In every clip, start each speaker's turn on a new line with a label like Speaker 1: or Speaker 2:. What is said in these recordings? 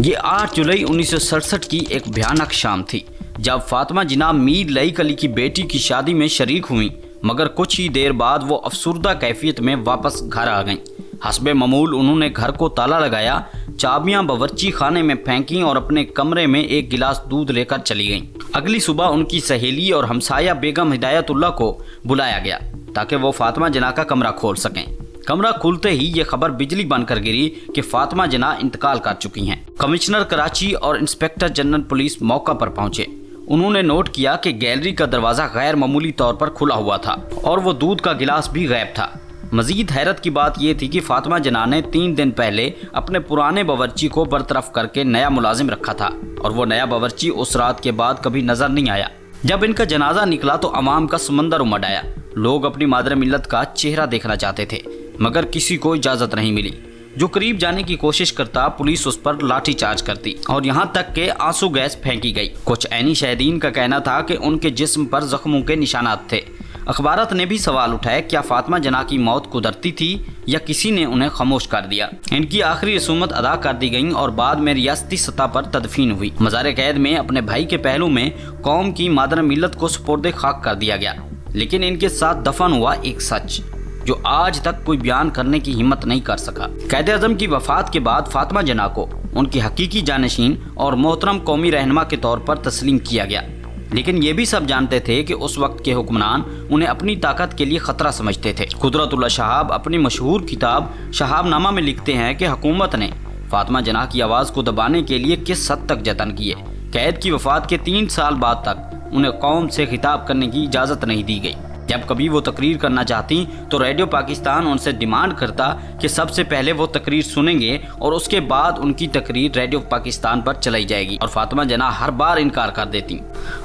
Speaker 1: ये 8 जुलाई 1967 की एक भयानक शाम थी जब फातिमा जिन्ना मीर लईक अली की बेटी की शादी में शरीक हुई, मगर कुछ ही देर बाद वो अफसुर्दा कैफियत में वापस घर आ गईं। हस्बे मामूल उन्होंने घर को ताला लगाया, चाबियां बावर्ची खाने में फेंकी और अपने कमरे में एक गिलास दूध लेकर चली गईं। अगली सुबह उनकी सहेली और हमसाया बेगम हिदायतुल्लाह को बुलाया गया ताकि वो फातिमा जिन्ना का कमरा खोल सकें। कमरा खुलते ही ये खबर बिजली बनकर गिरी कि फातिमा जिन्ना इंतकाल कर चुकी हैं। कमिश्नर कराची और इंस्पेक्टर जनरल पुलिस मौका पर पहुंचे। उन्होंने नोट किया कि गैलरी का दरवाजा गैर मामूली तौर पर खुला हुआ था और वो दूध का गिलास भी गायब था। मजीद हैरत की बात यह थी कि फातिमा जिन्ना ने 3 दिन पहले अपने पुराने बावर्ची को बरतरफ करके नया मुलाजिम रखा था और वो नया बावर्ची उस रात के बाद कभी नजर नहीं आया। जब इनका जनाजा निकला तो अवाम का समंदर उमड़ आया। लोग अपनी मादर मिल्लत का चेहरा देखना चाहते थे, मगर किसी को इजाजत नहीं मिली। जो करीब जाने की कोशिश करता पुलिस उस पर लाठी चार्ज करती और यहाँ तक के आंसू गैस फेंकी गई। कुछ ऐनी शहीदीन का कहना था कि उनके जिस्म पर जख्मों के निशानात थे। अखबारात ने भी सवाल उठाए, क्या फातिमा जिन्ना की मौत कुदरती थी या किसी ने उन्हें खामोश कर दिया। इनकी आखिरी रसूमत अदा कर दी गई और बाद में रियासती सतह पर तदफीन हुई। मज़ार कैद में अपने भाई के पहलू में कौम की मादर मिल्लत को सुपुर्दे खाक कर दिया गया। लेकिन इनके साथ दफन हुआ एक सच जो आज तक कोई बयान करने की हिम्मत नहीं कर सका। कायदे आज़म की वफात के बाद फातिमा जिन्ना को उनकी हकीकी जानशीन और मोहतरम कौमी रहनुमा के तौर पर तस्लीम किया गया। लेकिन ये भी सब जानते थे कि उस वक्त के हुक्मरान उन्हें अपनी ताकत के लिए खतरा समझते थे। कुदरतुल्लाह शहाब अपनी मशहूर किताब शहाबनामा में लिखते हैं कि हुकूमत ने फातिमा जिन्ना की आवाज़ को दबाने के लिए किस हद तक जतन किए। कैद की वफात के 3 साल बाद तक उन्हें कौम से खिताब करने की इजाज़त नहीं दी गई। जब कभी वो तकरीर करना चाहती तो रेडियो पाकिस्तान उनसे डिमांड करता कि सबसे पहले वो तकरीर सुनेंगे और उसके बाद उनकी तकरीर रेडियो पाकिस्तान पर चलाई जाएगी, और फातिमा जिन्ना हर बार इनकार कर देती।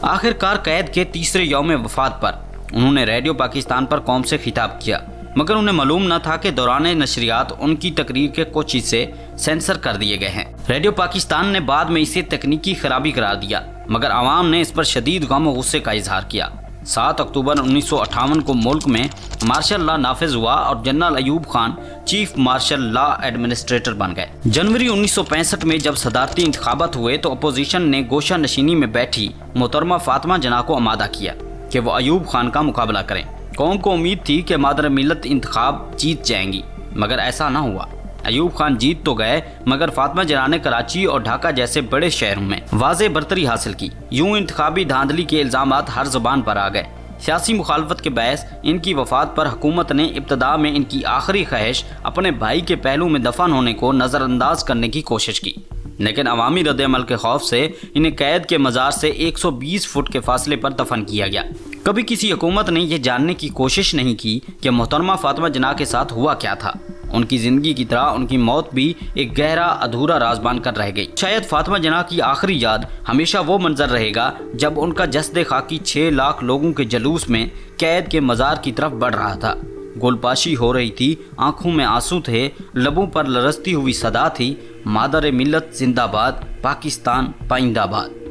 Speaker 1: आखिरकार कैद के 3रे यौम वफात पर उन्होंने रेडियो पाकिस्तान पर कौम से खिताब किया, मगर उन्हें मालूम न था कि दौरान नशरियात उनकी तकरीर के कुछ हिस्से सेंसर कर दिए गए हैं। रेडियो पाकिस्तान ने बाद में इसे तकनीकी खराबी करार दिया, मगर आवाम ने इस पर शदीद गम और गुस्से का इजहार किया। 7 अक्टूबर 1958 को मुल्क में मार्शल लॉ नाफिज हुआ और general Ayub Khan chief marshal law administrator बन गए। जनवरी 1965 में जब सदारती इंतखाबात हुए तो अपोजिशन ने गोशा नशीनी में बैठी मोहतरमा फातिमा जिन्ना को आमादा किया कि वो अयूब खान का मुकाबला करें। कौम को उम्मीद थी कि मादर मिल्लत इंतखाब जीत जाएंगी, मगर ऐसा न हुआ। अयूब खान जीत तो गए, मगर फातिमा जिन्ना ने कराची और ढाका जैसे बड़े शहरों में वाज़े बरतरी हासिल की। यूं इंतखाबी धांधली के इल्जामात हर ज़बान पर आ गए। सियासी मुखालफत के बहस इनकी वफात पर हुकूमत ने इब्तदा में इनकी आखिरी ख्वाहिश अपने भाई के पहलू में दफन होने को नज़रअंदाज करने की कोशिश की, लेकिन अवामी रद्द-ए-अमल के खौफ से इन्हें कैद के मज़ार से 120 फुट के फासले पर दफन किया गया। कभी किसी हुकूमत ने यह जानने की कोशिश नहीं की कि मोहतरमा फातिमा जिन्ना के साथ हुआ क्या था। उनकी ज़िंदगी की तरह उनकी मौत भी एक गहरा अधूरा राज बनकर रह गई। शायद फातिमा जिन्ना की आखिरी याद हमेशा वो मंजर रहेगा जब उनका जस्दे खाकी 6 लाख लोगों के जलूस में कैद के मज़ार की तरफ बढ़ रहा था। गोलपाशी हो रही थी, आंखों में आंसू थे, लबों पर लरसती हुई सदा थी, मादर मिल्लत जिंदाबाद, पाकिस्तान पाइंदाबाद।